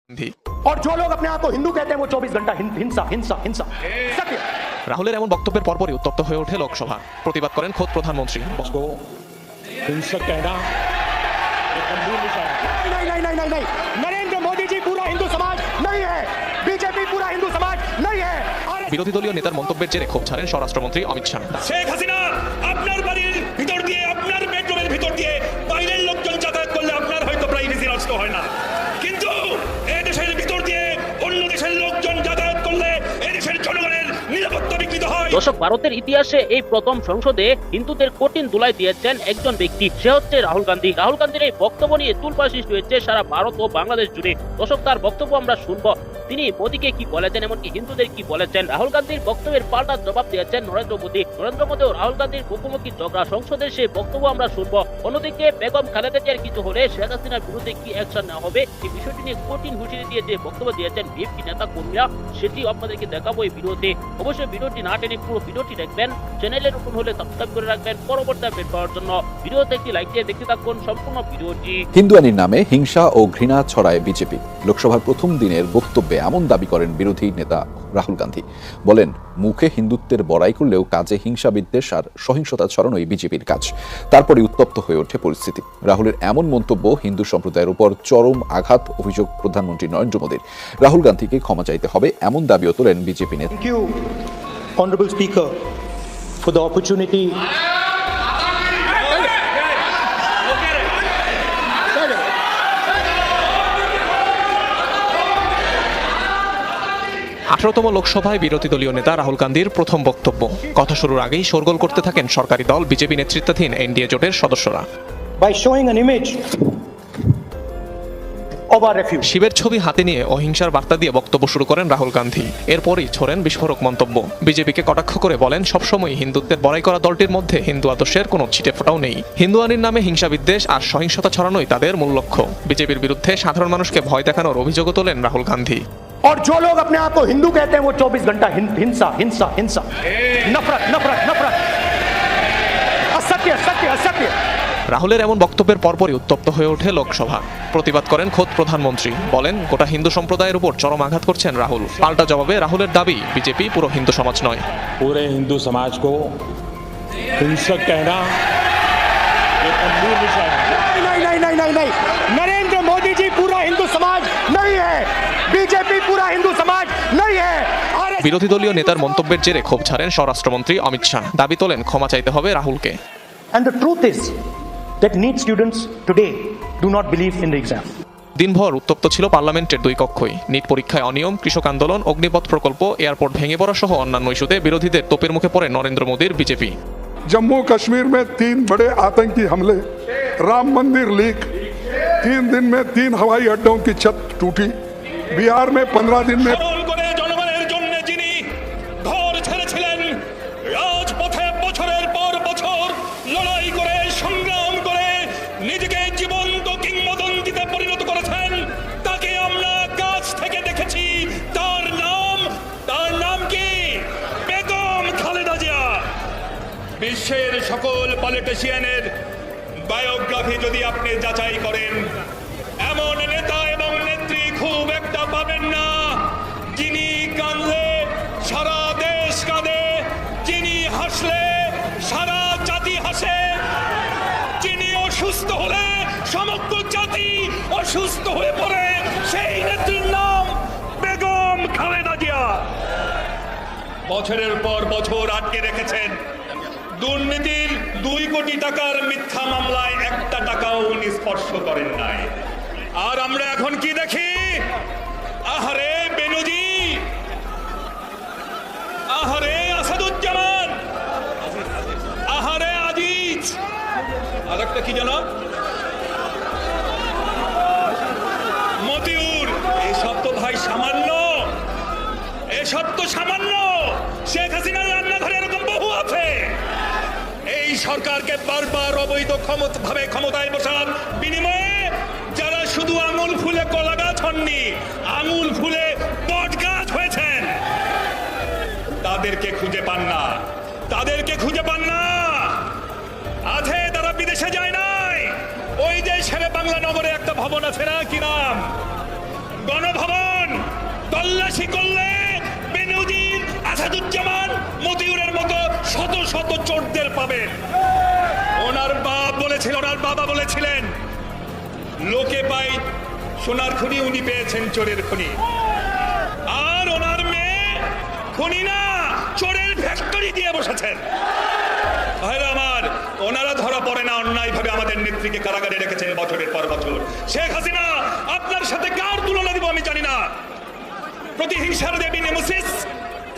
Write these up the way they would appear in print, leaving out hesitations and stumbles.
और जो लोग अपने आप को हिंदू कहते हैं वो 24 घंटा हिंसा हिंसा हिंसा सत्य। রাহুলের এমন বক্তব্যের পরপরই উত্তপ্ত হয়ে ওঠে লোকসভা। প্রতিবাদ করেন খোদ প্রধানমন্ত্রী। हिंसक कहना नहीं नहीं नहीं नहीं नहीं नरेंद्र मोदी जी पूरा हिंदू समाज नहीं है, बीजेपी पूरा हिंदू समाज नहीं है। বিরোধী দলীয় নেতার মন্তব্যের জেরে ক্ষোভ ছাড়েন স্বরাষ্ট্রমন্ত্রী অমিত শাহ। শেখ হাসিনা আপনার বাড়ির ভিতর দিয়ে, আপনার বেডরুমের ভিতর দিয়ে বাইরের লোকজন যাতায়াত করলে আপনার হয়তো প্রাইভেসি নষ্ট হয় না, কিন্তু এই দেশের ভিতর দিয়ে অন্য দেশের লোকজন যাতায়াত করলে এই দেশের জনগণের নিরাপত্তা বিঘ্নিত হয়। দর্শক, ভারতের ইতিহাসে এই প্রথম সংসদে হিন্দুদের কঠিন ধুলাই দিয়েছেন একজন ব্যক্তি, সে হচ্ছে রাহুল গান্ধী। রাহুল গান্ধীর এই বক্তব্য নিয়ে তুলপাড় সৃষ্টি হয়েছে সারা ভারত ও বাংলাদেশ জুড়ে। দর্শক, তার বক্তব্য আমরা শুনবো, তিনি মোদীকে কি বলেছেন, এমনকি হিন্দুদের কি বলেছেন। রাহুল গান্ধীর বক্তব্যের পাল্টা জবাব দিয়েছেন নরেন্দ্র মোদী। নরেন্দ্র মোদী ও রাহুল গান্ধীর মুখোমুখি ঝগড়া, সংসদের সেই বক্তব্য আমরা শুনবো। অন্যদিকে বেগম খালেদা জিয়ার কিছু হলে শেখ হাসিনার বিরুদ্ধে কি অ্যাকশন নেওয়া হবে, এই বিষয়টি নিয়ে কঠিন হুঁশিয়ারি দিয়ে যে বক্তব্য দিয়েছেন বিএনপি নেতা কর্মীরা, সেটি আপনাদেরকে দেখাবো এই ভিডিওতে। অবশ্যই ভিডিওটি না টেনে পুরো ভিডিওটি দেখবেন। চ্যানেলে নতুন হলে সাবস্ক্রাইব করে রাখবেন পরবর্তী আপডেট পাওয়ার জন্য। ভিডিওতে একটি লাইক দিয়ে দেখতে থাকুন সম্পূর্ণ ভিডিওটি। হিন্দুয়ানির নামে হিংসা ও ঘৃণা ছড়ায় বিজেপি। লোকসভার প্রথম দিনের বক্তব্যে এমন দাবি করেন বিরোধী নেতা রাহুল গান্ধী। বলেন, মুখে হিন্দুত্বের বড়াই করলেও কাজে হিংসা বিদ্বেষ আর সহিংসতা ছড়ানোই বিজেপির কাজ। তারপরে উত্তপ্ত হয়ে ওঠে পরিস্থিতি। রাহুলের এমন মন্তব্য হিন্দু সম্প্রদায়ের উপর চরম আঘাত, অভিযোগ প্রধানমন্ত্রী নরেন্দ্র মোদীর। রাহুল গান্ধীকে ক্ষমা চাইতে হবে এমন দাবিও তোলেন বিজেপি নেতা। Thank you, Honorable Speaker, for the opportunity. 18তম লোকসভায় বিরোধী দলীয় নেতা রাহুল গান্ধীর প্রথম বক্তব্য। কথা শুরুর আগেই শোরগোল করতে থাকেন সরকারি দল বিজেপি নেতৃত্বাধীন এনডিএ জোটের সদস্যরা। By showing an image of our refuge. শিবের ছবি হাতে নিয়ে অহিংসার বার্তা দিয়ে বক্তব্য শুরু করেন রাহুল গান্ধী। এরপরই ছোড়েন বিস্ফোরক মন্তব্য। বিজেপিকে কটাক্ষ করে বলেন, সবসময় হিন্দুত্বের বড়াই করা দলটির মধ্যে হিন্দু আদর্শের কোনো ছিটেফোঁটাও নেই। হিন্দুয়ানির নামে হিংসা বিদ্বেষ আর সহিংসতা ছড়ানোই তাদের মূল লক্ষ্য। বিজেপির বিরুদ্ধে সাধারণ মানুষকে ভয় দেখানোর অভিযোগও তোলেন রাহুল গান্ধী। और जो लोग अपने आप को हिंदू कहते हैं वो 24 घंटा हिंसा हिंसा हिंसा नफरत नफरत नफरत असत्य सत्य असत्य। রাহুলের এমন বক্তব্যের পরপরই উত্তপ্ত হয়ে ওঠে লোকসভা। প্রতিবাদ করেন খোদ প্রধানমন্ত্রী। বলেন, গোটা হিন্দু সম্প্রদায়ের উপর চরম আঘাত করছেন রাহুল। পাল্টা জবাবে রাহুলের দাবি, বিজেপি পুরো হিন্দু সমাজ নয়। पूरे हिंदू समाज को हिंसक कहना ये गंभीर विषय है। नहीं नहीं नहीं नहीं नहीं नरेंद्र मोदी जी पूरा हिंदू समाज नहीं है, बीजेपी पूरा हिंदू समाज नहीं है। বিরোধী দলীয় নেতার মন্তব্যের জেরে ক্ষোভ ছাড়েন স্বরাষ্ট্রমন্ত্রী অমিত শাহ। দাবি তোলেন, ক্ষমা চাইতে হবে রাহুলকে। And the truth is that NEET students today do not believe in the exam. দিনভর উত্তপ্ত ছিল পার্লামেন্টের দুই কক্ষই। নিট পরীক্ষায় অনিয়ম, কৃষক আন্দোলন, অগ্নিপথ প্রকল্প, এয়ারপোর্ট ভেঙে পড়া সহ অন্যান্য ইস্যুতে বিরোধীদের তোপের মুখে পড়ে নরেন্দ্র মোদীর বিজেপি। जम्मू कश्मीर में 3 बड़े आतंकी हमले, राम मंदिर लीक, 3 दिन में 3 हवाई अड्डों की छत टूटी, बिहार में 15 दिन में স্মরণ করে জনগণের জন্য যিনি ঘর ছেড়েছিলেন, রাজপথে বছরের পর বছর লড়াই করে সংগ্রাম করে নিজেকে জীবন্ত কিংবদন্তিতে পরিণত করেছেন, তাকে আমরা কাছ থেকে দেখেছি। তার নাম কি? বেগম খালেদা জিয়া। বিশ্বের সকল পলিটিশিয়ানের বায়োগ্রাফি যদি আপনি যাচাই করেন, এমন নেতা এবং নেত্রী খুব একটা পাবেন না যিনি কাঁদলে সারা দেশ কাঁদে, যিনি হাসলে সারা জাতি হাসে, যিনি অসুস্থ হলে সমগ্র জাতি অসুস্থ হয়ে পড়ে, সেই নেত্রীর নাম বেগম খালেদা জিয়া। বছরের পর বছর আটকে রেখেছেন। দুর্নীতির 2 কোটি টাকার মিথ্যা মামলায় একটা টাকাও উনি স্পর্শ করেন নাই। আর আমরা এখন কি দেখি? আহারে বেনজি, আহারে আসাদুজ্জামান, আহারে আজিজ, আর একটা কি জানো, মতিউর। এসব তো ভাই সামান্য, এসব তো সামান্য। শেখ হাসিনার রান্নাঘরে এরকম বহু আছে। এই সরকারকে বারবার অবৈধ ভাবে ক্ষমতায় বসার বিনিময়ে যারা শুধু আঙুল ফুলে কলা গাছ হননি, আঙুল ফুলে বট গাছ হয়েছেন, তাদেরকে খুঁজে পান না, তাদেরকে খুঁজে পান না। আছে তারা বিদেশে যায় নাই। ওই যে শেরে বাংলা নগরে একটা ভবন আছে না, কি নাম, গণভবন তল্লাশি করলে বেনজির, আসাদুজ্জামান, মতিউরের মতো শত শত চোরদের পাবেন। ওনার বাবা বলেছিলেন লোকে পাই সোনার খনি, উনি পেয়েছেন চোরের খনি। আর ওনার মেয়ে খনি না, চোরের ফ্যাক্টরি দিয়ে বসেছেন। ভাইরা আমার, ওনারা ধরা পড়ে না অন্যায় ভাবে আমাদের নেত্রীকে কারাগারে রেখেছেন বছরের পর বছর। শেখ হাসিনা, আপনার সাথে কার তুলনা দিব আমি জানি না। প্রতিহিংসার দেবী নেমেসিস,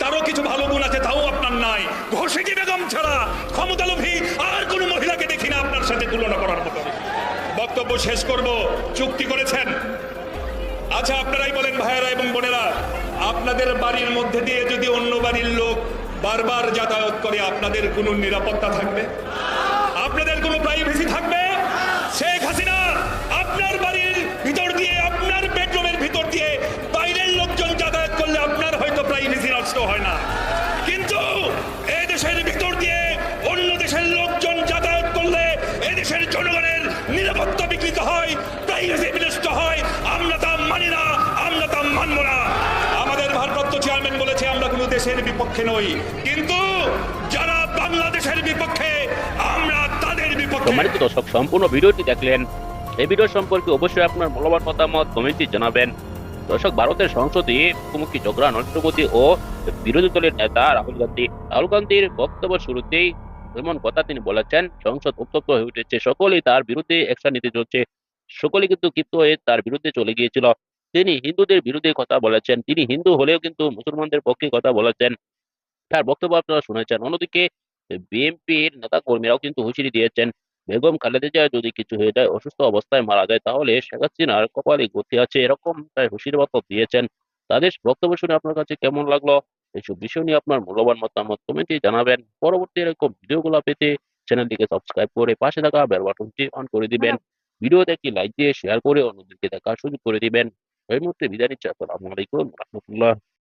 তারও কিছু ভালো গুণ আছে, তাও আপনার নাই। ঘোষিটি বেগম ছাড়া ক্ষমতালোভী আর কোন মহিলাকে দেখি না আপনার সাথে তুলনা করার মতো। বক্তব্য শেষ করব। চুক্তি করেছেন, আচ্ছা আপনারাই বলেন ভাইয়েরা এবং বোনেরা, আপনাদের বাড়ির মধ্যে দিয়ে যদি অন্য বাড়ির লোক বারবার যাতায়াত করে, আপনাদের কোনো নিরাপত্তা থাকবে? আপনাদের কোনো প্রাইভেসি থাকবে? শেখ হাসিনা আপনার বাড়ির ভিতর দিয়ে, আপনার বেডরুমের ভিতর দিয়ে বাইরের লোকজন যাতায়াত করলে আপনার হয়তো প্রাইভেসি নষ্ট হয় না, কিন্তু এই দেশের ভিতর দিয়ে অন্য দেশের লোকজন যাতায়াত করলে এদেশের জনগণের নিরাপত্তা বিকৃত হয়, প্রাইভেসি বিনষ্ট হয়। আমরা তা মানি না, আমরা তা মানব না। আমাদের ভারপ্রাপ্ত চেয়ারম্যান বলেছে আমরা কোনো দেশের বিপক্ষে নই, কিন্তু যারা বাংলাদেশের বিপক্ষে আমরা তাদের বিপক্ষে। সম্মানিত দর্শক, সম্পূর্ণ ভিডিওটি দেখলেন। এই ভিডিও সম্পর্কে অবশ্যই আপনার মূল্যবান মতামত কমেন্টে জানাবেন। দর্শক, ভারতের সংসদে মুখোমুখি ঝগড়া রাষ্ট্রপতি ও বিরোধী দলের নেতা রাহুল গান্ধী। রাহুল গান্ধীর বক্তব্য শুরুতেই এমন কথা তিনি বলেছেন, সংসদ উত্তপ্ত হয়ে উঠেছে, সকলেই তার বিরুদ্ধে অ্যাকশন নিতে চলছে, সকলে কিন্তু ক্ষিপ্ত হয়ে তার বিরুদ্ধে চলে গিয়েছিল। তিনি হিন্দুদের বিরুদ্ধে কথা বলেছেন, তিনি হিন্দু হলেও কিন্তু মুসলমানদের পক্ষে কথা বলেছেন। তার বক্তব্য আপনারা শুনেছেন। অন্যদিকে বিএনপির নেতা কর্মীরাও কিন্তু হুঁশিয়ারি দিয়েছেন, বেগম খালেদা জিয়া যদি কিছু হয়ে যায়, অসুস্থ অবস্থায় মারা যায়, তাহলে শেখ হাসিনার কপালে গতি আছে, এরকম তাই হুঁশিয়ারি বার্তা দিয়েছেন। তাদের বক্তব্য শুনে আপনার কাছে কেমন লাগলো? এইসব বিষয় নিয়ে আপনার মূল্যবান মতামত কমেন্টে জানাবেন। পরবর্তী এরকম ভিডিওগুলো পেতে চ্যানেলটিকে সাবস্ক্রাইব করে পাশে থাকা বেল বাটনটি অন করে দিবেন। ভিডিওতে একটি লাইক দিয়ে শেয়ার করে অন্যদেরকে দেখার সুযোগ করে দিবেন। এই মুহূর্তে বিদায় নিচ্ছি। আসসালামু আলাইকুম রহমতুল্লাহ।